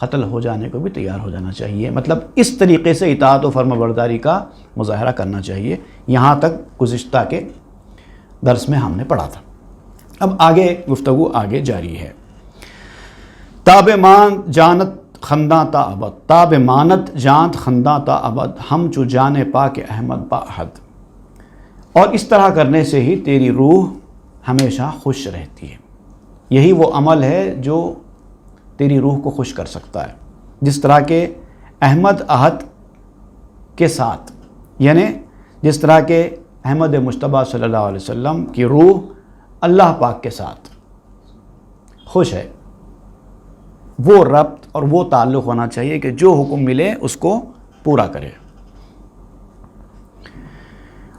قتل ہو جانے کو بھی تیار ہو جانا چاہیے. مطلب اس طریقے سے اطاعت و فرما برداری کا مظاہرہ کرنا چاہیے. یہاں تک گزشتہ کے درس میں ہم نے پڑھا تھا. اب آگے گفتگو آگے جاری ہے. تاب مان جانت خنداں تا ابد، تاب مانت جانت خنداں تا ابد، ہم چو جانے پاک احمد با احد. اور اس طرح کرنے سے ہی تیری روح ہمیشہ خوش رہتی ہے. یہی وہ عمل ہے جو تیری روح کو خوش کر سکتا ہے. جس طرح کہ احمد احد کے ساتھ، یعنی جس طرح کہ احمد مجتبیٰ صلی اللہ علیہ وسلم کی روح اللہ پاک کے ساتھ خوش ہے، وہ ربط اور وہ تعلق ہونا چاہیے کہ جو حکم ملے اس کو پورا کرے.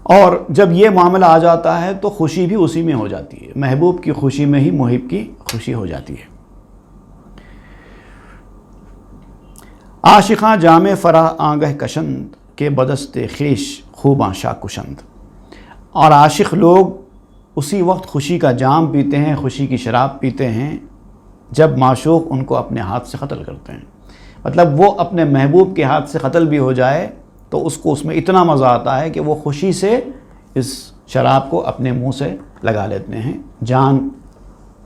اور جب یہ معاملہ آ جاتا ہے تو خوشی بھی اسی میں ہو جاتی ہے. محبوب کی خوشی میں ہی محب کی خوشی ہو جاتی ہے. عاشقاں جام فرح آنگہ کشند کے بدست خیش خوباں شاہ کشند. اور عاشق لوگ اسی وقت خوشی کا جام پیتے ہیں، خوشی کی شراب پیتے ہیں جب معشوق ان کو اپنے ہاتھ سے قتل کرتے ہیں. مطلب وہ اپنے محبوب کے ہاتھ سے قتل بھی ہو جائے تو اس کو اس میں اتنا مزہ آتا ہے کہ وہ خوشی سے اس شراب کو اپنے منہ سے لگا لیتے ہیں، جان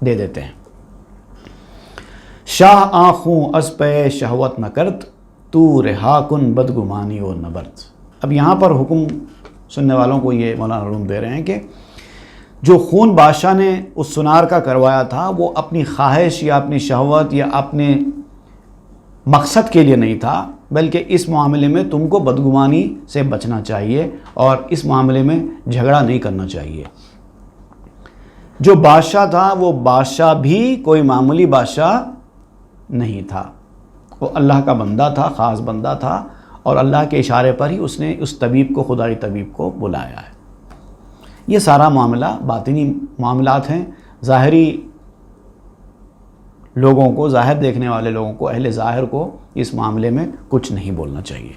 دے دیتے ہیں. شاہ آنکھوں از پہ شہوت نہ کرت، تو رہا کن بدگمانی و نبرت. اب یہاں پر حکم سننے والوں کو یہ مولانا علوم دے رہے ہیں کہ جو خون بادشاہ نے اس سنار کا کروایا تھا وہ اپنی خواہش یا اپنی شہوت یا اپنے مقصد کے لیے نہیں تھا، بلکہ اس معاملے میں تم کو بدگمانی سے بچنا چاہیے اور اس معاملے میں جھگڑا نہیں کرنا چاہیے. جو بادشاہ تھا وہ بادشاہ بھی کوئی معمولی بادشاہ نہیں تھا، وہ اللہ کا بندہ تھا، خاص بندہ تھا، اور اللہ کے اشارے پر ہی اس نے اس طبیب کو، خدائی طبیب کو بلایا ہے. یہ سارا معاملہ باطنی معاملات ہیں. ظاہری لوگوں کو، ظاہر دیکھنے والے لوگوں کو، اہل ظاہر کو اس معاملے میں کچھ نہیں بولنا چاہیے.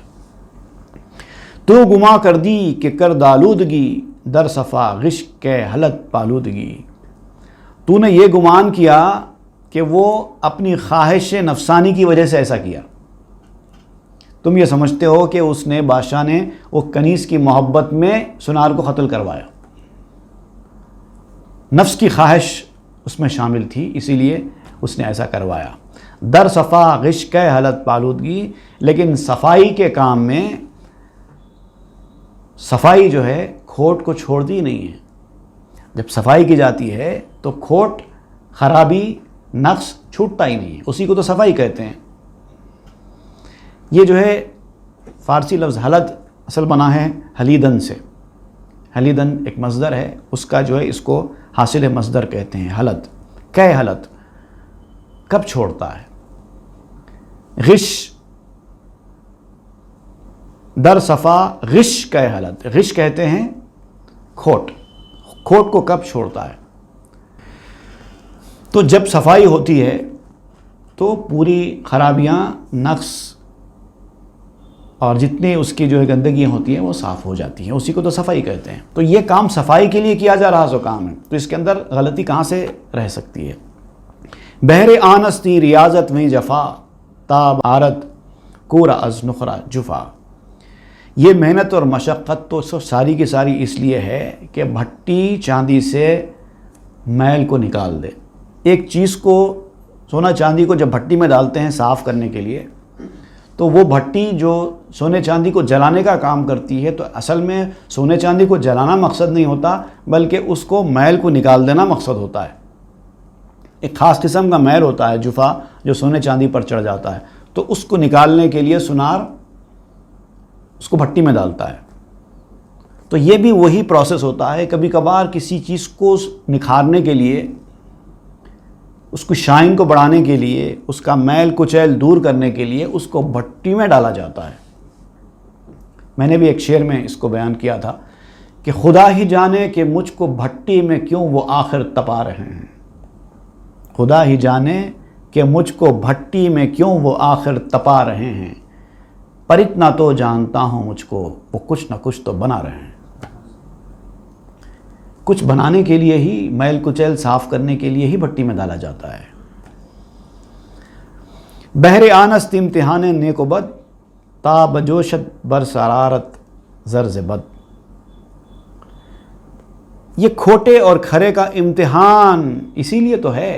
تو گما کر دی کہ کر دالودگی، در صفا غشق کے حلت پالودگی. تو نے یہ گمان کیا کہ وہ اپنی خواہش نفسانی کی وجہ سے ایسا کیا. تم یہ سمجھتے ہو کہ اس نے، بادشاہ نے، وہ کنیز کی محبت میں سنار کو قتل کروایا. نفس کی خواہش اس میں شامل تھی، اسی لیے اس نے ایسا کروایا. در صفا غشق حلت پالودگی. لیکن صفائی کے کام میں صفائی جو ہے کھوٹ کو چھوڑتی نہیں ہے. جب صفائی کی جاتی ہے تو کھوٹ، خرابی، نقص چھوٹتا ہی نہیں ہے. اسی کو تو صفائی کہتے ہیں. یہ جو ہے فارسی لفظ حلت اصل بنا ہے حلیدن سے. حلیدن ایک مصدر ہے، اس کا جو ہے اس کو حاصل مصدر کہتے ہیں. حلت، کہ حلت کب چھوڑتا ہے. غش، در صفا غش کہ حلت. غش کہتے ہیں کھوٹ. کھوٹ کو کب چھوڑتا ہے؟ تو جب صفائی ہوتی ہے تو پوری خرابیاں، نقص اور جتنی اس کی جو ہے گندگیاں ہوتی ہیں وہ صاف ہو جاتی ہیں. اسی کو تو صفائی کہتے ہیں. تو یہ کام صفائی کے لیے کیا جا رہا سو کام ہے، تو اس کے اندر غلطی کہاں سے رہ سکتی ہے؟ بہر آنستی ریاضت میں جفا، تاب عارت کورا از نخرا جفا. یہ محنت اور مشقت تو ساری کی ساری اس لیے ہے کہ بھٹی چاندی سے میل کو نکال دے. ایک چیز کو، سونا چاندی کو جب بھٹی میں ڈالتے ہیں صاف کرنے کے لیے، تو وہ بھٹی جو سونے چاندی کو جلانے کا کام کرتی ہے، تو اصل میں سونے چاندی کو جلانا مقصد نہیں ہوتا، بلکہ اس کو میل کو نکال دینا مقصد ہوتا ہے. ایک خاص قسم کا میل ہوتا ہے جفا، جو سونے چاندی پر چڑھ جاتا ہے، تو اس کو نکالنے کے لیے سنار اس کو بھٹی میں ڈالتا ہے. تو یہ بھی وہی پروسیس ہوتا ہے. کبھی کبھار کسی چیز کو نکھارنے کے لیے، اس کو شائن کو بڑھانے کے لیے، اس کا میل کچیل دور کرنے کے لیے اس کو بھٹی میں ڈالا جاتا ہے. میں نے بھی ایک شعر میں اس کو بیان کیا تھا کہ خدا ہی جانے کہ مجھ کو بھٹی میں کیوں وہ آخر تپا رہے ہیں. خدا ہی جانے کہ مجھ کو بھٹی میں کیوں وہ آخر تپا رہے ہیں. پر اتنا تو جانتا ہوں مجھ کو وہ کچھ نہ کچھ تو بنا رہے ہیں. کچھ بنانے کے لیے ہی، میل کچیل صاف کرنے کے لیے ہی بھٹی میں ڈالا جاتا ہے. بہر آنست امتحان نیک و بد، تا بجوشت بر سرارت زرز بد۔ یہ کھوٹے اور کھرے کا امتحان اسی لیے تو ہے،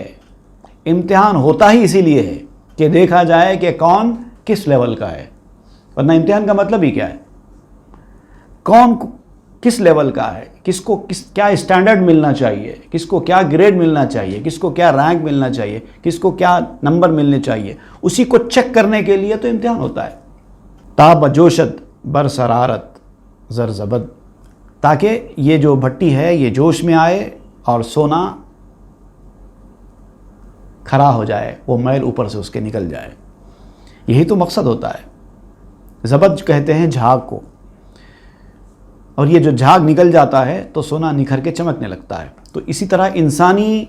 امتحان ہوتا ہی اسی لیے ہے کہ دیکھا جائے کہ کون کس لیول کا ہے، ورنہ امتحان کا مطلب ہی کیا ہے؟ کون کس لیول کا ہے، کس کو کیا اسٹینڈرڈ ملنا چاہیے، کس کو کیا گریڈ ملنا چاہیے، کس کو کیا رینک ملنا چاہیے، کس کو کیا نمبر ملنے چاہیے، اسی کو چیک کرنے کے لیے تو امتحان ہوتا ہے۔ تا بجوشت بر سرارت زرز بد، تاکہ یہ جو بھٹی ہے یہ جوش میں آئے اور سونا کھرا ہو جائے، وہ میل اوپر سے اس کے نکل جائے، یہی تو مقصد ہوتا ہے۔ زبد کہتے ہیں جھاگ کو، اور یہ جو جھاگ نکل جاتا ہے تو سونا نکھر کے چمکنے لگتا ہے۔ تو اسی طرح انسانی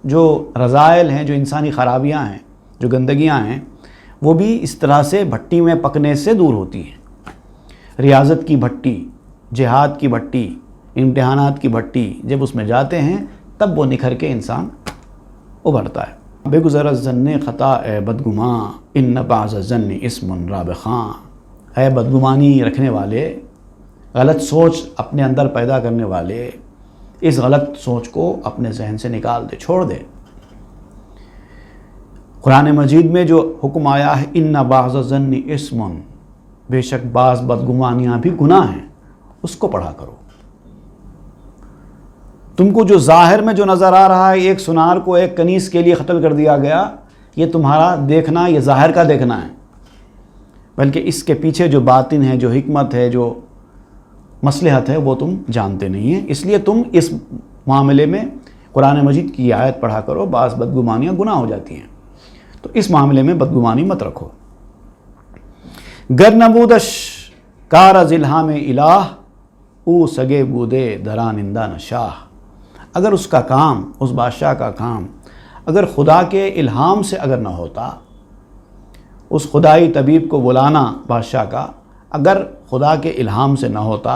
جو رذائل ہیں، جو انسانی خرابیاں ہیں، جو گندگیاں ہیں، وہ بھی اس طرح سے بھٹی میں پکنے سے دور ہوتی ہیں۔ ریاضت کی بھٹی، جہاد کی بھٹی، امتحانات کی بھٹی جب اس میں جاتے ہیں تب وہ نکھر کے انسان ابھرتا ہے۔ بگذر الظن خطا اے بدگماں، ان بعض الظن اسم رابخاں۔ اے بدگمانی رکھنے والے، غلط سوچ اپنے اندر پیدا کرنے والے، اس غلط سوچ کو اپنے ذہن سے نکال دے، چھوڑ دے۔ قرآن مجید میں جو حکم آیا ہے ان بعض الظن اسم، بے شک بعض بدگمانیاں بھی گناہ ہیں، اس کو پڑھا کرو۔ تم کو جو ظاہر میں جو نظر آ رہا ہے، ایک سنار کو ایک کنیز کے لیے قتل کر دیا گیا، یہ تمہارا دیکھنا، یہ ظاہر کا دیکھنا ہے، بلکہ اس کے پیچھے جو باطن ہے، جو حکمت ہے، جو مصلحت ہے، وہ تم جانتے نہیں ہیں۔ اس لیے تم اس معاملے میں قرآن مجید کی آیت پڑھا کرو، بعض بدگمانیاں گناہ ہو جاتی ہیں، تو اس معاملے میں بدگمانی مت رکھو۔ گر نبودش کار از الہام الہ، او سگے بودے درانندہ نشاہ۔ اگر اس کا کام، اس بادشاہ کا کام اگر خدا کے الہام سے اگر نہ ہوتا، اس خدائی طبیب کو بلانا بادشاہ کا اگر خدا کے الہام سے نہ ہوتا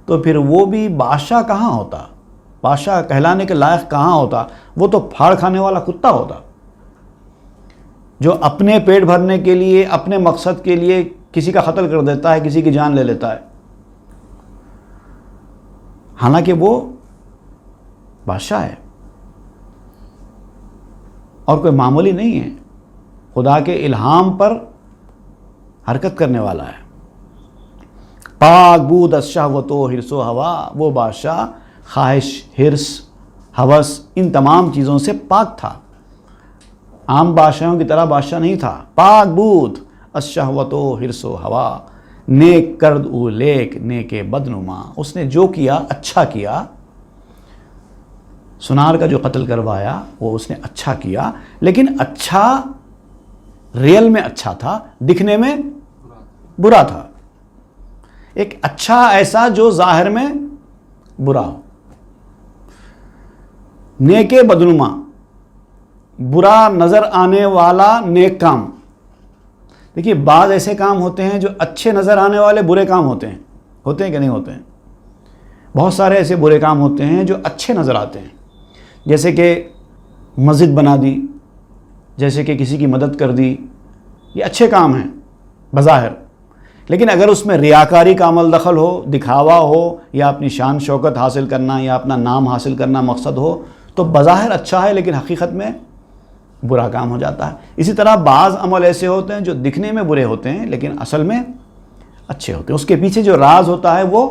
تو پھر وہ بھی بادشاہ کہاں ہوتا، بادشاہ کہلانے کے لائق کہاں ہوتا؟ وہ تو پھاڑ کھانے والا کتا ہوتا، جو اپنے پیٹ بھرنے کے لیے، اپنے مقصد کے لیے کسی کا قتل کر دیتا ہے، کسی کی جان لے لیتا ہے، حالانکہ وہ بادشاہ ہے اور کوئی معمولی نہیں ہے، خدا کے الہام پر حرکت کرنے والا ہے۔ پاک بود از شہوت و حرص و ہوا، وہ بادشاہ خواہش، حرص، ہوس، ان تمام چیزوں سے پاک تھا، عام بادشاہوں کی طرح بادشاہ نہیں تھا۔ پاک بود از شہوت و حرص و ہوا، نیک کرد او لیک نیک بدنما، اس نے جو کیا اچھا کیا، سنار کا جو قتل کروایا وہ اس نے اچھا کیا، لیکن اچھا ریل میں اچھا تھا، دکھنے میں برا تھا۔ ایک اچھا ایسا جو ظاہر میں برا ہو۔ نیک بدنما، برا نظر آنے والا نیک کام۔ دیکھیے بعض ایسے کام ہوتے ہیں جو اچھے نظر آنے والے برے کام ہوتے ہیں کہ نہیں ہوتے ہیں؟ بہت سارے ایسے برے کام ہوتے ہیں جو اچھے نظر آتے ہیں، جیسے کہ مسجد بنا دی، جیسے کہ کسی کی مدد کر دی، یہ اچھے کام ہیں بظاہر، لیکن اگر اس میں ریاکاری کا عمل دخل ہو، دکھاوا ہو، یا اپنی شان شوکت حاصل کرنا یا اپنا نام حاصل کرنا مقصد ہو، تو بظاہر اچھا ہے لیکن حقیقت میں برا کام ہو جاتا ہے۔ اسی طرح بعض عمل ایسے ہوتے ہیں جو دکھنے میں برے ہوتے ہیں لیکن اصل میں اچھے ہوتے ہیں، اس کے پیچھے جو راز ہوتا ہے وہ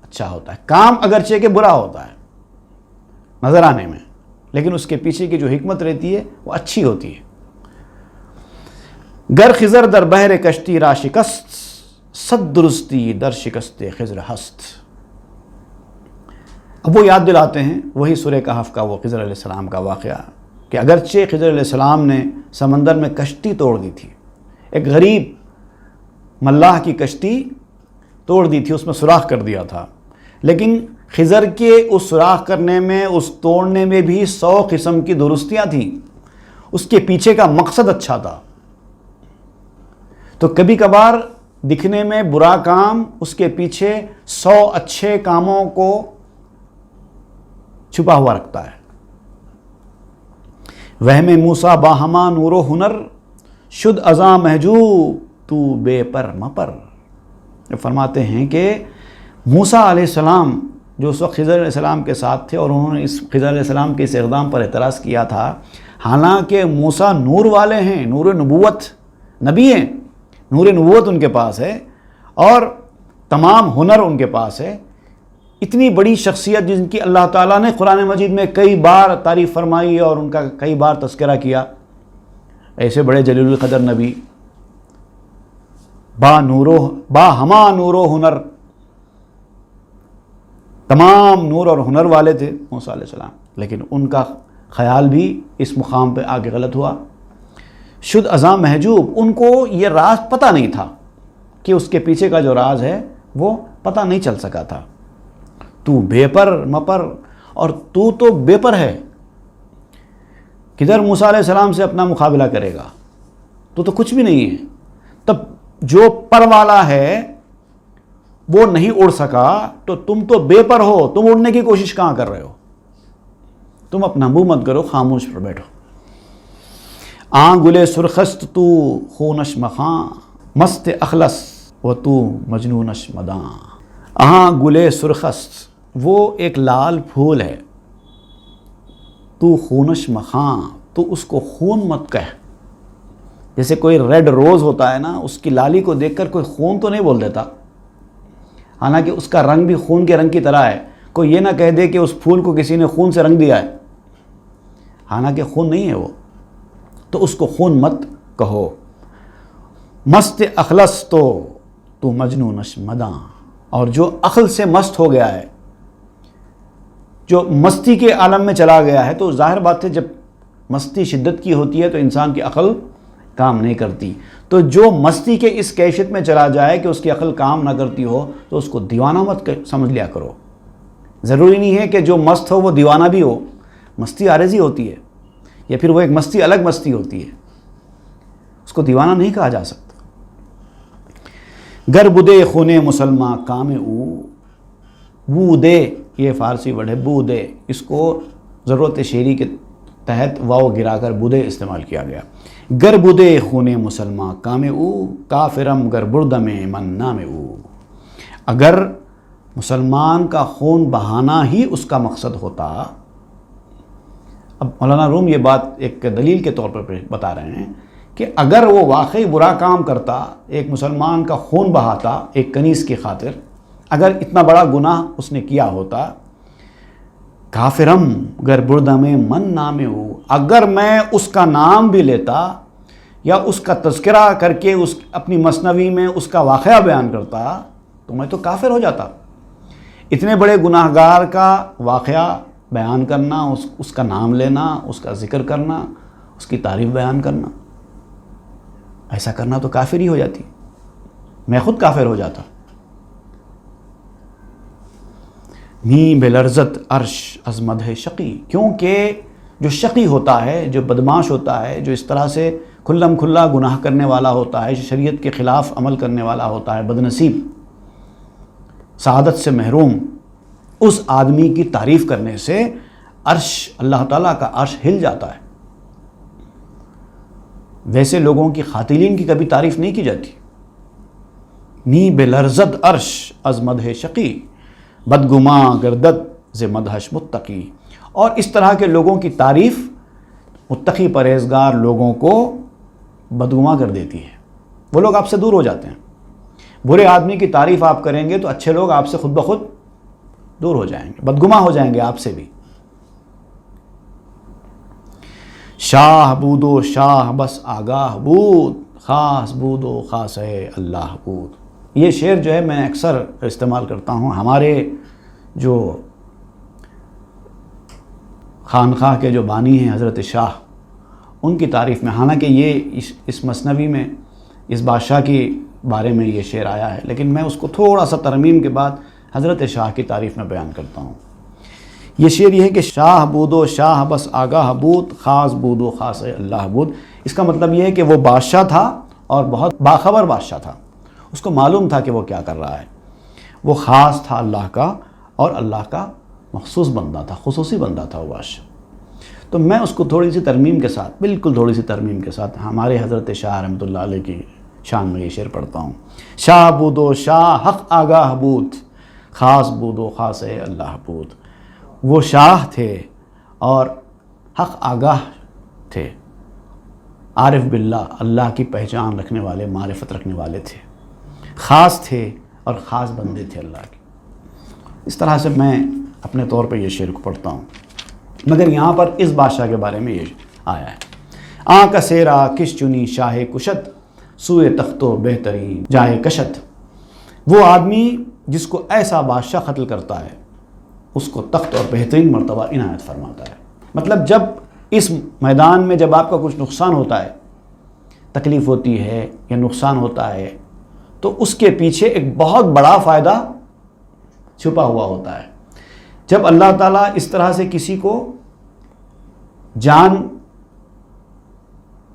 اچھا ہوتا ہے۔ کام اگرچہ کہ برا ہوتا ہے نظر آنے میں، لیکن اس کے پیچھے کی جو حکمت رہتی ہے وہ اچھی ہوتی ہے۔ گر خضر در بحر کشتی را شکست، صد درستی در شکست خضر ہست۔ اب وہ یاد دلاتے ہیں وہی سورہ کہف کا وہ خضر علیہ السلام کا واقعہ کہ اگرچہ خضر علیہ السلام نے سمندر میں کشتی توڑ دی تھی، ایک غریب ملاح کی کشتی توڑ دی تھی، اس میں سوراخ کر دیا تھا، لیکن خضر کے اس سوراخ کرنے میں، اس توڑنے میں بھی 100 قسم کی درستیاں تھیں، اس کے پیچھے کا مقصد اچھا تھا۔ تو کبھی کبھار دکھنے میں برا کام اس کے پیچھے 100 اچھے کاموں کو چھپا ہوا رکھتا ہے۔ وہم موسیٰ باہما نور و ہنر، شد ازاں محجوب تو بے پر مپر. فرماتے ہیں کہ موسیٰ علیہ السلام جو اس وقت خضر علیہ السلام کے ساتھ تھے اور انہوں نے اس خضر علیہ السلام کے اس اقدام پر اعتراض کیا تھا، حالانکہ موسیٰ نور والے ہیں، نور نبوت، نبی ہیں، نور نبوت ان کے پاس ہے اور تمام ہنر ان کے پاس ہے. اتنی بڑی شخصیت جن کی اللہ تعالیٰ نے قرآن مجید میں کئی بار تعریف فرمائی اور ان کا کئی بار تذکرہ کیا، ایسے بڑے جلیل القدر نبی، با ہما نور و ہنر، تمام نور اور ہنر والے تھے موسیٰ علیہ السلام، لیکن ان کا خیال بھی اس مقام پہ آگے غلط ہوا. شد ازاں محجوب، ان کو یہ راز پتہ نہیں تھا کہ اس کے پیچھے کا جو راز ہے وہ پتہ نہیں چل سکا تھا. تو بے پر مپر، اور تو بے پر ہے، کدھر موسیٰ علیہ السلام سے اپنا مقابلہ کرے گا؟ تو کچھ بھی نہیں ہے. تب جو پر والا ہے وہ نہیں اڑ سکا تو تم تو بے پر ہو، تم اڑنے کی کوشش کہاں کر رہے ہو؟ تم اپنا منہ مت کرو، خاموش پر بیٹھو. گلے سرخست تو خونش مخاں، مست اخلص و تو مجنونش مداں. گلے سرخست، وہ ایک لال پھول ہے. تو خونش مخاں، تو اس کو خون مت کہہ. جیسے کوئی ریڈ روز ہوتا ہے نا، اس کی لالی کو دیکھ کر کوئی خون تو نہیں بول دیتا، حالانکہ اس کا رنگ بھی خون کے رنگ کی طرح ہے. کوئی یہ نہ کہہ دے کہ اس پھول کو کسی نے خون سے رنگ دیا ہے، حالانکہ خون نہیں ہے وہ. تو اس کو خون مت کہو. مست اخلص تو مجنونش مداں، اور جو عقل سے مست ہو گیا ہے، جو مستی کے عالم میں چلا گیا ہے، تو ظاہر بات ہے جب مستی شدت کی ہوتی ہے تو انسان کی عقل کام نہیں کرتی. تو جو مستی کے اس کیفیت میں چلا جائے کہ اس کی عقل کام نہ کرتی ہو تو اس کو دیوانہ مت سمجھ لیا کرو. ضروری نہیں ہے کہ جو مست ہو وہ دیوانہ بھی ہو، مستی عارضی ہوتی ہے، یا پھر وہ ایک مستی الگ مستی ہوتی ہے، اس کو دیوانہ نہیں کہا جا سکتا. گر بدے خونے مسلماں کام او، بودے، یہ فارسی ورڈ ہے بودے، اس کو ضرورت شعری کے تحت واو گرا کر بودے استعمال کیا گیا. گر بدے خونے مسلماں کام او، کافرم گر بردم من نام او. اگر مسلمان کا خون بہانا ہی اس کا مقصد ہوتا، اب مولانا روم یہ بات ایک دلیل کے طور پر بتا رہے ہیں کہ اگر وہ واقعی برا کام کرتا، ایک مسلمان کا خون بہاتا ایک کنیز کی خاطر، اگر اتنا بڑا گناہ اس نے کیا ہوتا، کافرم گر بردم من نام او، اگر میں اس کا نام بھی لیتا یا اس کا تذکرہ کر کے اپنی مثنوی میں اس کا واقعہ بیان کرتا تو میں تو کافر ہو جاتا. اتنے بڑے گناہ گار کا واقعہ بیان کرنا، اس کا نام لینا، اس کا ذکر کرنا، اس کی تعریف بیان کرنا، ایسا کرنا تو کافر ہی ہو جاتی، میں خود کافر ہو جاتا. نی بلرزت عرش از مدح شقی، کیونکہ جو شقی ہوتا ہے، جو بدماش ہوتا ہے، جو اس طرح سے کھلم کھلا گناہ کرنے والا ہوتا ہے، شریعت کے خلاف عمل کرنے والا ہوتا ہے، بدنصیب، سعادت سے محروم، اس آدمی کی تعریف کرنے سے عرش، اللہ تعالیٰ کا عرش ہل جاتا ہے. ویسے لوگوں کی خاتلین کی کبھی تعریف نہیں کی جاتی. نی بلرزت عرش از مدح شقی، بدگماں گردد ز مدحش متقی. اور اس طرح کے لوگوں کی تعریف متقی پرہیزگار لوگوں کو بدگماں کر دیتی ہے، وہ لوگ آپ سے دور ہو جاتے ہیں. برے آدمی کی تعریف آپ کریں گے تو اچھے لوگ آپ سے خود بخود دور ہو جائیں گے، بدگماں ہو جائیں گے آپ سے بھی. شاہ بود و شاہ بس آگاہ بود، خاص بود و خاص ہے اللہ بود. یہ شعر جو ہے میں اکثر استعمال کرتا ہوں ہمارے جو خانقاہ کے جو بانی ہیں حضرت شاہ، ان کی تعریف میں. حالانکہ یہ اس مثنوی میں اس بادشاہ کی بارے میں یہ شعر آیا ہے، لیکن میں اس کو تھوڑا سا ترمیم کے بعد حضرت شاہ کی تعریف میں بیان کرتا ہوں. یہ شعر یہ ہے کہ شاہ بود و شاہ بس آگاہ بود، خاص بود و خاص اللہ بود. اس کا مطلب یہ ہے کہ وہ بادشاہ تھا اور بہت باخبر بادشاہ تھا، اس کو معلوم تھا کہ وہ کیا کر رہا ہے. وہ خاص تھا اللہ کا اور اللہ کا مخصوص بندہ تھا، خصوصی بندہ تھا وہ بادشاہ. تو میں اس کو تھوڑی سی ترمیم کے ساتھ، بالکل تھوڑی سی ترمیم کے ساتھ ہمارے حضرت شاہ رحمۃ اللہ علیہ کی شان میں یہ شعر پڑھتا ہوں. شاہ بود و شاہ حق آگاہ بود، خاص بود و خاص اللہ بود. وہ شاہ تھے اور حق آگاہ تھے، عارف باللہ، اللہ کی پہچان رکھنے والے، معرفت رکھنے والے تھے، خاص تھے اور خاص بندے تھے اللہ کے. اس طرح سے میں اپنے طور پہ یہ شعر کو پڑھتا ہوں. مگر یہاں پر اس بادشاہ کے بارے میں یہ آیا ہے. آں کا سیرا کش چنی شاہ کشت، سوئے تخت و بہترین جائے کشت. وہ آدمی جس کو ایسا بادشاہ قتل کرتا ہے اس کو تخت اور بہترین مرتبہ عنایت فرماتا ہے. مطلب جب اس میدان میں جب آپ کا کچھ نقصان ہوتا ہے، تکلیف ہوتی ہے یا نقصان ہوتا ہے، تو اس کے پیچھے ایک بہت بڑا فائدہ چھپا ہوا ہوتا ہے. جب اللہ تعالیٰ اس طرح سے کسی کو جان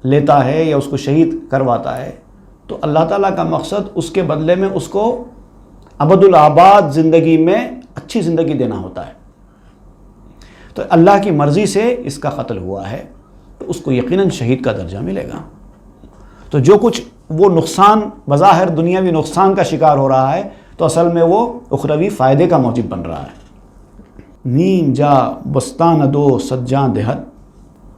لیتا ہے یا اس کو شہید کرواتا ہے تو اللہ تعالیٰ کا مقصد اس کے بدلے میں اس کو ابد الآباد زندگی میں اچھی زندگی دینا ہوتا ہے. تو اللہ کی مرضی سے اس کا قتل ہوا ہے تو اس کو یقیناً شہید کا درجہ ملے گا. تو جو کچھ وہ نقصان بظاہر دنیاوی نقصان کا شکار ہو رہا ہے تو اصل میں وہ اخروی فائدے کا موجب بن رہا ہے. نیم جا بستان دو سجاں دہت،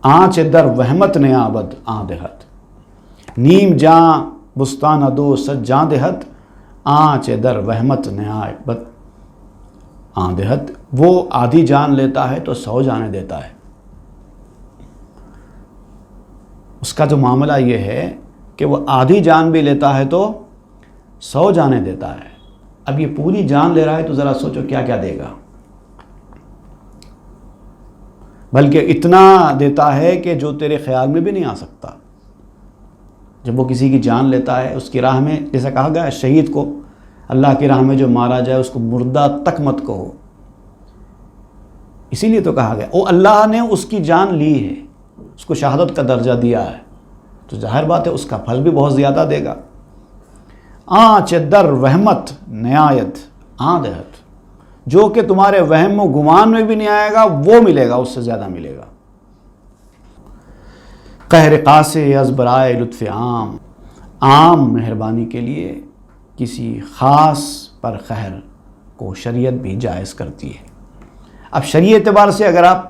آنچ در وہمت نیا بد آں دہت. نیم جاں بستان دو سجاں دہت، آنچ در وہمت نیا بد آں دہت. وہ آدھی جان لیتا ہے تو 100 جانیں دیتا ہے. اس کا جو معاملہ یہ ہے کہ وہ آدھی جان بھی لیتا ہے تو 100 جانیں دیتا ہے. اب یہ پوری جان لے رہا ہے تو ذرا سوچو کیا کیا دے گا. بلکہ اتنا دیتا ہے کہ جو تیرے خیال میں بھی نہیں آ سکتا. جب وہ کسی کی جان لیتا ہے اس کی راہ میں، جیسا کہا گیا شہید کو اللہ کی راہ میں جو مارا جائے اس کو مردہ تک مت کہو، اسی لیے تو کہا گیا. او اللہ نے اس کی جان لی ہے، اس کو شہادت کا درجہ دیا ہے تو ظاہر بات ہے اس کا پھل بھی بہت زیادہ دے گا. آنچ در وہمت نہایت آں دہت. جو کہ تمہارے وہم و گمان میں بھی نہیں آئے گا وہ ملے گا، اس سے زیادہ ملے گا. قہر قاسے از برائے لطف عام، عام مہربانی کے لیے کسی خاص پر قہر کو شریعت بھی جائز کرتی ہے. اب شریعت اعتبار سے اگر آپ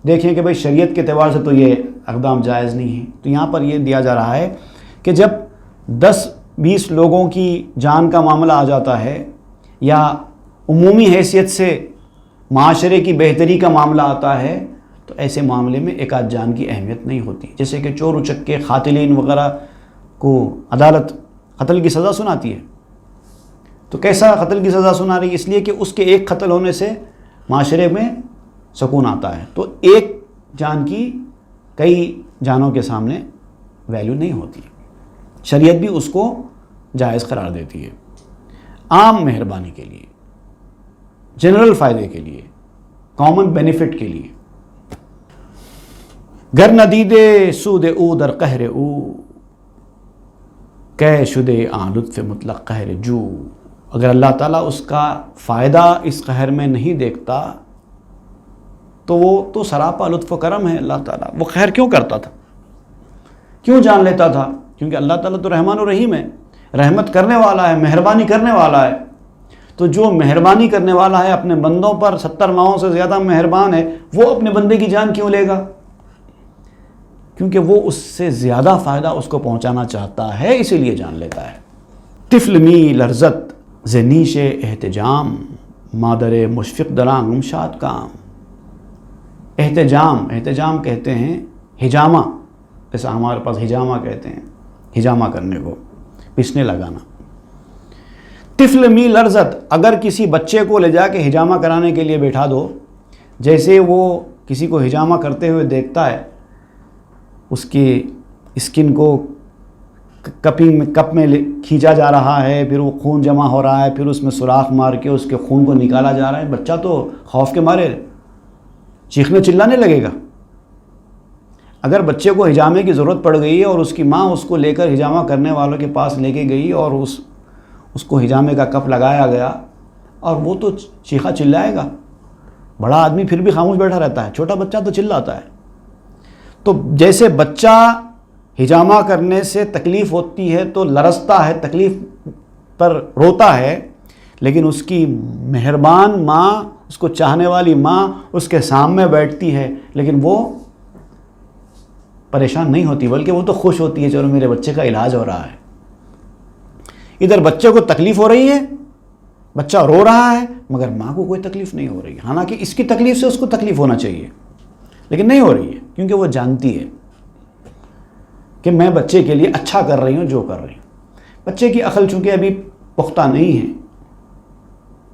دیکھیں کہ بھئی شریعت کے اعتبار سے تو یہ اقدام جائز نہیں ہیں، تو یہاں پر یہ دیا جا رہا ہے کہ جب 10-20 لوگوں کی جان کا معاملہ آ جاتا ہے یا عمومی حیثیت سے معاشرے کی بہتری کا معاملہ آتا ہے تو ایسے معاملے میں ایک آدھ جان کی اہمیت نہیں ہوتی. جیسے کہ چور اچکے قاتلین وغیرہ کو عدالت قتل کی سزا سناتی ہے تو کیسا قتل کی سزا سنا رہی ہے؟ اس لیے کہ اس کے ایک قتل ہونے سے معاشرے میں سکون آتا ہے. تو ایک جان کی کئی جانوں کے سامنے ویلیو نہیں ہوتی. شریعت بھی اس کو جائز قرار دیتی ہے عام مہربانی کے لیے، جنرل فائدے کے لیے، کامن بینیفٹ کے لیے. گر ندیدے سود او در قہر او، کہ شدے آن لطف مطلق قہر جو. اگر اللہ تعالیٰ اس کا فائدہ اس قہر میں نہیں دیکھتا تو وہ تو سراپا لطف و کرم ہے. اللہ تعالیٰ وہ قہر کیوں کرتا تھا، کیوں جان لیتا تھا؟ کیونکہ اللہ تعالیٰ تو رحمان و رحیم ہے، رحمت کرنے والا ہے، مہربانی کرنے والا ہے. تو جو مہربانی کرنے والا ہے اپنے بندوں پر 70 ماہوں سے زیادہ مہربان ہے، وہ اپنے بندے کی جان کیوں لے گا؟ کیونکہ وہ اس سے زیادہ فائدہ اس کو پہنچانا چاہتا ہے، اسی لیے جان لیتا ہے. طفل می لرزت ز نیش احتجام، مادر مشفق درانگ مشاد کام. احتجام کہتے ہیں ہجامہ، جیسا ہمارے پاس ہجامہ کہتے ہیں، ہجامہ کرنے کو، پسنے لگانا. طفل می لرزت، اگر کسی بچے کو لے جا کے ہجامہ کرانے کے لیے بیٹھا دو، جیسے وہ کسی کو ہجامہ کرتے ہوئے دیکھتا ہے، اس کی اسکن کو کپ میں کھینچا جا رہا ہے، پھر وہ خون جمع ہو رہا ہے، پھر اس میں سوراخ مار کے اس کے خون کو نکالا جا رہا ہے، بچہ تو خوف کے مارے چیخنے چلانے لگے گا. اگر بچے کو ہجامے کی ضرورت پڑ گئی اور اس کی ماں اس کو لے کر ہجامہ کرنے والوں کے پاس لے کے گئی اور اس کو ہجامے کا کپ لگایا گیا اور وہ تو چیخا چلائے گا. بڑا آدمی پھر بھی خاموش بیٹھا رہتا ہے، چھوٹا بچہ تو چلاتا ہے. تو جیسے بچہ ہجامہ کرنے سے تکلیف ہوتی ہے تو لرزتا ہے، تکلیف پر روتا ہے، لیکن اس کی مہربان ماں، اس کو چاہنے والی ماں اس کے سامنے بیٹھتی ہے، لیکن وہ پریشان نہیں ہوتی، بلکہ وہ تو خوش ہوتی ہے، چلو میرے بچے کا علاج ہو رہا ہے۔ ادھر بچے کو تکلیف ہو رہی ہے، بچہ رو رہا ہے، مگر ماں کو کوئی تکلیف نہیں ہو رہی ہے، حالانکہ اس کی تکلیف سے اس کو تکلیف ہونا چاہیے، لیکن نہیں ہو رہی ہے، کیونکہ وہ جانتی ہے کہ میں بچے کے لیے اچھا کر رہی ہوں جو کر رہی ہوں۔ بچے کی عقل چونکہ ابھی پختہ نہیں ہے،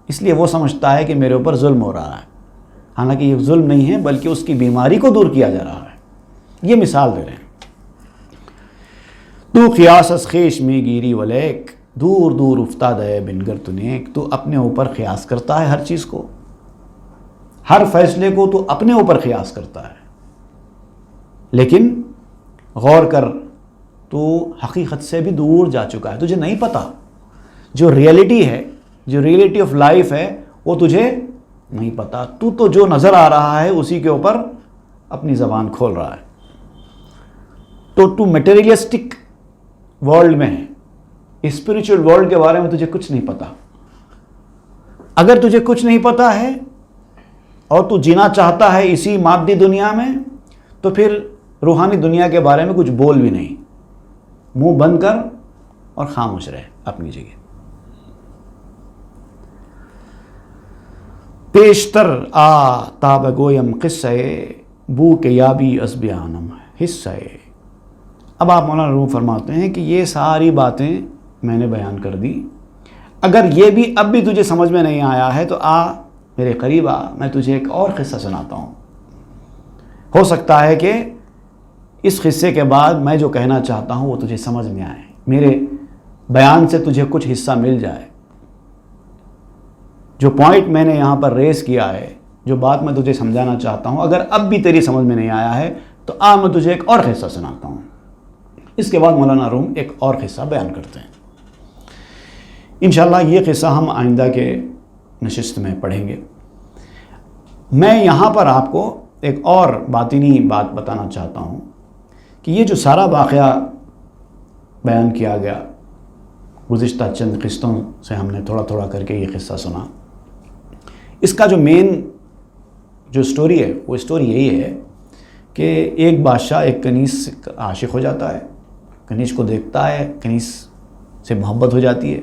اس لیے وہ سمجھتا ہے کہ میرے اوپر ظلم ہو رہا ہے، حالانکہ یہ ظلم نہیں ہے، بلکہ اس کی بیماری کو دور کیا جا رہا ہے۔ یہ مثال دے رہے ہیں، تو قیاس از خیش میں گیری ولیک، دور دور افتاد ہے بنگر تو نیک، تو اپنے اوپر قیاس کرتا ہے ہر چیز کو، ہر فیصلے کو تو اپنے اوپر قیاس کرتا ہے، لیکن غور کر تو حقیقت سے بھی دور جا چکا ہے، تجھے نہیں پتا جو ریئلٹی ہے، جو ریئلٹی آف لائف ہے وہ تجھے نہیں پتا، تو جو نظر آ رہا ہے اسی کے اوپر اپنی زبان کھول رہا ہے، تو میٹیریلسٹک ورلڈ میں ہے، اسپریچول ورلڈ کے بارے میں تجھے کچھ نہیں پتا۔ اگر تجھے کچھ نہیں پتا ہے اور تو جینا چاہتا ہے اسی مادی دنیا میں، تو پھر روحانی دنیا کے بارے میں کچھ بول بھی نہیں، منہ بند کر اور خاموش رہے اپنی جگہ۔ پیشتر آ تاب گویم قصہ بو کے یابی از بیانم حصہ۔ اب آپ مولانا روم فرماتے ہیں کہ یہ ساری باتیں میں نے بیان کر دی، اگر یہ بھی اب بھی تجھے سمجھ میں نہیں آیا ہے تو آ میرے قریب آ، میں تجھے ایک اور قصہ سناتا ہوں، ہو سکتا ہے کہ اس قصے کے بعد میں جو کہنا چاہتا ہوں وہ تجھے سمجھ میں آئے، میرے بیان سے تجھے کچھ حصہ مل جائے۔ جو پوائنٹ میں نے یہاں پر ریز کیا ہے، جو بات میں تجھے سمجھانا چاہتا ہوں، اگر اب بھی تیری سمجھ میں نہیں آیا ہے تو میں تجھے ایک اور قصہ سناتا ہوں۔ اس کے بعد مولانا روم ایک اور قصہ بیان کرتے ہیں، انشاءاللہ یہ قصہ ہم آئندہ کے نشست میں پڑھیں گے۔ میں یہاں پر آپ کو ایک اور باطنی بات بتانا چاہتا ہوں کہ یہ جو سارا واقعہ بیان کیا گیا، گزشتہ چند قسطوں سے ہم نے تھوڑا تھوڑا کر کے یہ قصہ سنا، اس کا جو مین جو سٹوری ہے وہ سٹوری یہی ہے کہ ایک بادشاہ ایک کنیز سے عاشق ہو جاتا ہے، کنیز کو دیکھتا ہے، کنیز سے محبت ہو جاتی ہے،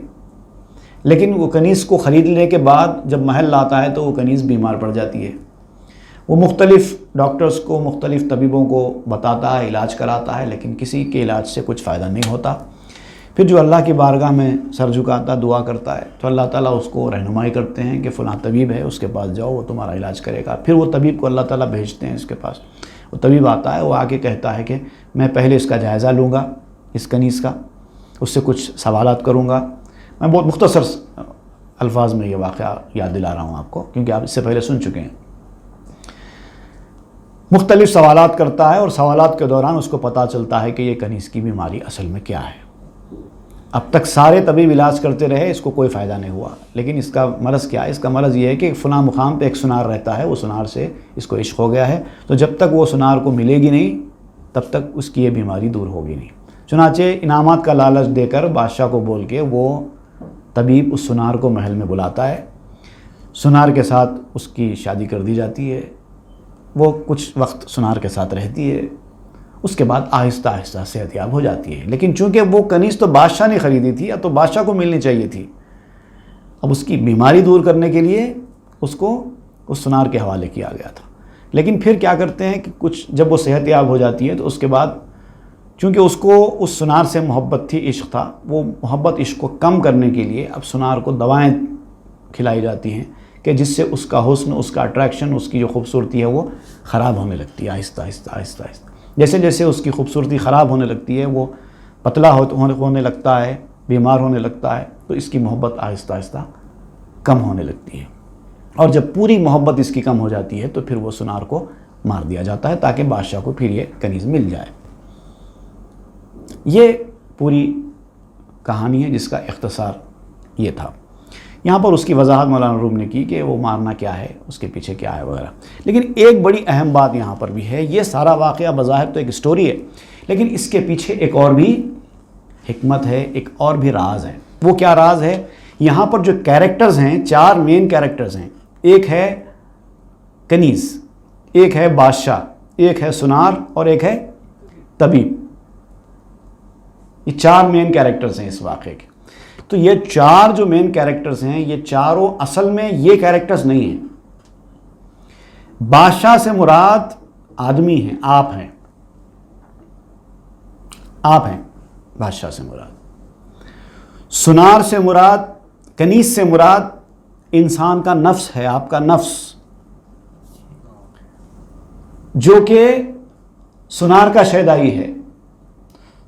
لیکن وہ کنیز کو خریدنے کے بعد جب محل لاتا ہے تو وہ کنیز بیمار پڑ جاتی ہے۔ وہ مختلف ڈاکٹرز کو، مختلف طبیبوں کو بتاتا ہے، علاج کراتا ہے، لیکن کسی کے علاج سے کچھ فائدہ نہیں ہوتا۔ پھر جو اللہ کی بارگاہ میں سر جھکاتا، دعا کرتا ہے، تو اللہ تعالیٰ اس کو رہنمائی کرتے ہیں کہ فلاں طبیب ہے، اس کے پاس جاؤ، وہ تمہارا علاج کرے گا۔ پھر وہ طبیب کو اللہ تعالیٰ بھیجتے ہیں اس کے پاس، وہ طبیب آتا ہے، وہ آ کے کہتا ہے کہ میں پہلے اس کا جائزہ لوں گا، اس کنیز کا، اس سے کچھ سوالات کروں گا۔ میں بہت مختصر الفاظ میں یہ واقعہ یاد دلا رہا ہوں آپ کو، کیونکہ آپ اس سے پہلے سن چکے ہیں۔ مختلف سوالات کرتا ہے اور سوالات کے دوران اس کو پتہ چلتا ہے کہ یہ کنیز کی بیماری اصل میں کیا ہے۔ اب تک سارے طبیب علاج کرتے رہے، اس کو کوئی فائدہ نہیں ہوا، لیکن اس کا مرض کیا ہے؟ اس کا مرض یہ ہے کہ فلاں مقام پہ ایک سنار رہتا ہے، وہ سنار سے اس کو عشق ہو گیا ہے، تو جب تک وہ سنار کو ملے گی نہیں تب تک اس کی یہ بیماری دور ہوگی نہیں۔ چنانچہ انعامات کا لالچ دے کر بادشاہ کو بول کے وہ طبیب اس سنار کو محل میں بلاتا ہے، سنار کے ساتھ اس کی شادی کر دی جاتی ہے، وہ کچھ وقت سنار کے ساتھ رہتی ہے، اس کے بعد آہستہ آہستہ صحت یاب ہو جاتی ہے۔ لیکن چونکہ وہ کنیز تو بادشاہ نے خریدی تھی، اب تو بادشاہ کو ملنی چاہیے تھی، اب اس کی بیماری دور کرنے کے لیے اس کو اس سنار کے حوالے کیا گیا تھا۔ لیکن پھر کیا کرتے ہیں کہ کچھ جب وہ صحت یاب ہو جاتی ہے تو اس کے بعد چونکہ اس کو اس سنار سے محبت تھی، عشق تھا، وہ محبت عشق کو کم کرنے کے لیے اب سنار کو دوائیں کھلائی جاتی ہیں کہ جس سے اس کا حسن، اس کا اٹریکشن، اس کی جو خوبصورتی ہے وہ خراب ہونے لگتی ہے، آہستہ آہستہ آہستہ آہستہ۔ جیسے جیسے اس کی خوبصورتی خراب ہونے لگتی ہے، وہ پتلا ہونے لگتا ہے، بیمار ہونے لگتا ہے، تو اس کی محبت آہستہ آہستہ کم ہونے لگتی ہے، اور جب پوری محبت اس کی کم ہو جاتی ہے تو پھر وہ سنار کو مار دیا جاتا ہے تاکہ بادشاہ کو پھر یہ کنیز مل جائے۔ یہ پوری کہانی ہے جس کا اختصار یہ تھا۔ یہاں پر اس کی وضاحت مولانا روم نے کی کہ وہ مارنا کیا ہے، اس کے پیچھے کیا ہے وغیرہ. لیکن ایک بڑی اہم بات یہاں پر بھی ہے، یہ سارا واقعہ بظاہر تو ایک سٹوری ہے، لیکن اس کے پیچھے ایک اور بھی حکمت ہے، ایک اور بھی راز ہے. وہ کیا راز ہے؟ یہاں پر جو کیریکٹرز ہیں، 4 مین کیریکٹرز ہیں. ایک ہے کنیز، ایک ہے بادشاہ، ایک ہے سنار اور ایک ہے طبیب. یہ 4 مین کیریکٹرز ہیں اس واقعے کے. تو یہ 4 جو مین کیریکٹرز ہیں، یہ چاروں اصل میں یہ کیریکٹرز نہیں ہیں. بادشاہ سے مراد آدمی ہیں، آپ ہیں بادشاہ سے مراد. سنار سے مراد، کنیز سے مراد انسان کا نفس ہے، آپ کا نفس، جو کہ سنار کا شیدائی ہے،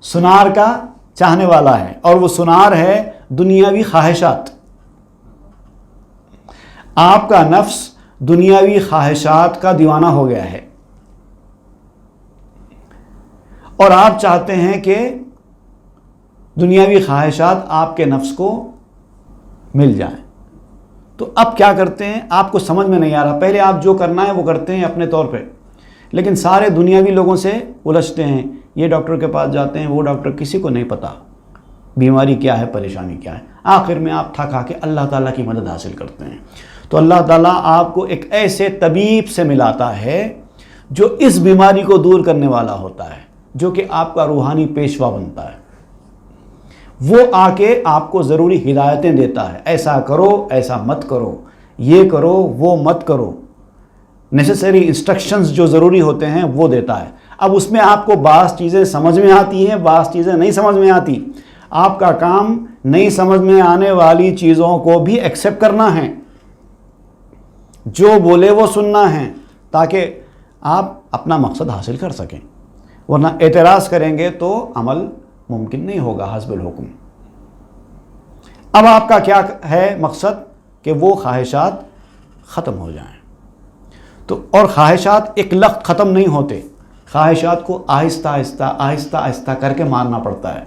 سنار کا چاہنے والا ہے، اور وہ سنار ہے دنیاوی خواہشات. آپ کا نفس دنیاوی خواہشات کا دیوانہ ہو گیا ہے، اور آپ چاہتے ہیں کہ دنیاوی خواہشات آپ کے نفس کو مل جائیں. تو اب کیا کرتے ہیں؟ آپ کو سمجھ میں نہیں آ رہا. پہلے آپ جو کرنا ہے وہ کرتے ہیں اپنے طور پہ، لیکن سارے دنیاوی لوگوں سے الجھتے ہیں. یہ ڈاکٹر کے پاس جاتے ہیں، وہ ڈاکٹر، کسی کو نہیں پتا بیماری کیا ہے، پریشانی کیا ہے. آخر میں آپ تھک کے اللہ تعالیٰ کی مدد حاصل کرتے ہیں. تو اللہ تعالیٰ آپ کو ایک ایسے طبیب سے ملاتا ہے جو اس بیماری کو دور کرنے والا ہوتا ہے، جو کہ آپ کا روحانی پیشوا بنتا ہے. وہ آ کے آپ کو ضروری ہدایتیں دیتا ہے، ایسا کرو، ایسا مت کرو، یہ کرو، وہ مت کرو. نیسیسری انسٹرکشنز جو ضروری ہوتے ہیں وہ دیتا ہے. اب اس میں آپ کو بعض چیزیں سمجھ میں آتی ہیں، بعض چیزیں نہیں سمجھ میں آتی. آپ کا کام نہیں سمجھ میں آنے والی چیزوں کو بھی ایکسیپٹ کرنا ہے، جو بولے وہ سننا ہے، تاکہ آپ اپنا مقصد حاصل کر سکیں. ورنہ اعتراض کریں گے تو عمل ممکن نہیں ہوگا حسب الحکم. اب آپ کا کیا ہے مقصد؟ کہ وہ خواہشات ختم ہو جائیں. تو اور خواہشات ایک لخت ختم نہیں ہوتے، خواہشات کو آہستہ آہستہ کر کے مارنا پڑتا ہے.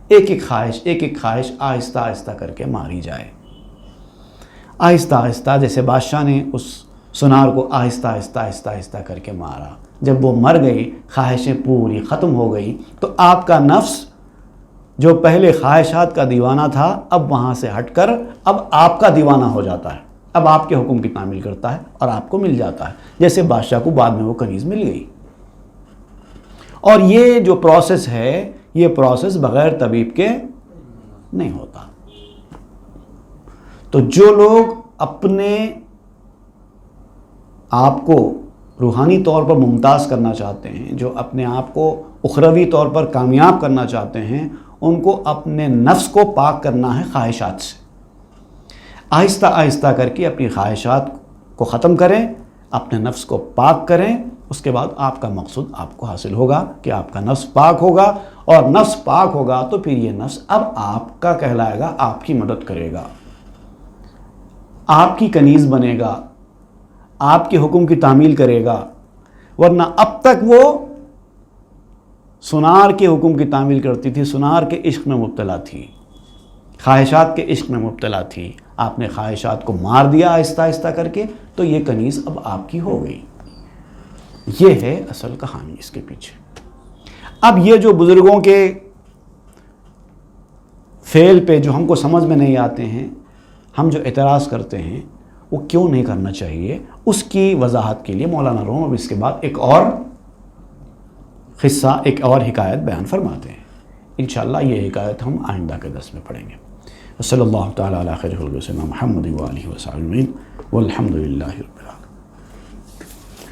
ایک ایک خواہش آہستہ آہستہ کر کے ماری جائے. آہستہ آہستہ، جیسے بادشاہ نے اس سنار کو آہستہ آہستہ کر کے مارا. جب وہ مر گئی، خواہشیں پوری ختم ہو گئی، تو آپ کا نفس جو پہلے خواہشات کا دیوانہ تھا، اب وہاں سے ہٹ کر اب آپ کا دیوانہ ہو جاتا ہے. اب آپ کے حکم کی تعمیل کرتا ہے اور آپ کو مل جاتا ہے، جیسے بادشاہ کو بعد میں وہ کنیز مل گئی. اور یہ جو پروسیس ہے، یہ پروسیس بغیر طبیب کے نہیں ہوتا. تو جو لوگ اپنے آپ کو روحانی طور پر ممتاز کرنا چاہتے ہیں، جو اپنے آپ کو اخروی طور پر کامیاب کرنا چاہتے ہیں، ان کو اپنے نفس کو پاک کرنا ہے خواہشات سے. آہستہ آہستہ کر کے اپنی خواہشات کو ختم کریں، اپنے نفس کو پاک کریں. اس کے بعد آپ کا مقصود آپ کو حاصل ہوگا کہ آپ کا نفس پاک ہوگا، اور نفس پاک ہوگا تو پھر یہ نفس اب آپ کا کہلائے گا، آپ کی مدد کرے گا، آپ کی کنیز بنے گا، آپ کے حکم کی تعمیل کرے گا. ورنہ اب تک وہ سنار کے حکم کی تعمیل کرتی تھی، سنار کے عشق میں مبتلا تھی، خواہشات کے عشق میں مبتلا تھی. آپ نے خواہشات کو مار دیا آہستہ آہستہ کر کے، تو یہ کنیز اب آپ کی ہو گئی. یہ ہے اصل کہانی اس کے پیچھے. اب یہ جو بزرگوں کے فعل پہ جو ہم کو سمجھ میں نہیں آتے ہیں، ہم جو اعتراض کرتے ہیں، وہ کیوں نہیں کرنا چاہیے، اس کی وضاحت کے لیے مولانا روم اب اس کے بعد ایک اور قصہ، ایک اور حکایت بیان فرماتے ہیں. انشاءاللہ یہ حکایت ہم آئندہ کے درس میں پڑھیں گے. صلی اللہ تعالیٰ علی خیر خلق سیدنا محمد و آلہ و صحبہ اجمعین والحمد للہ رب العالمین.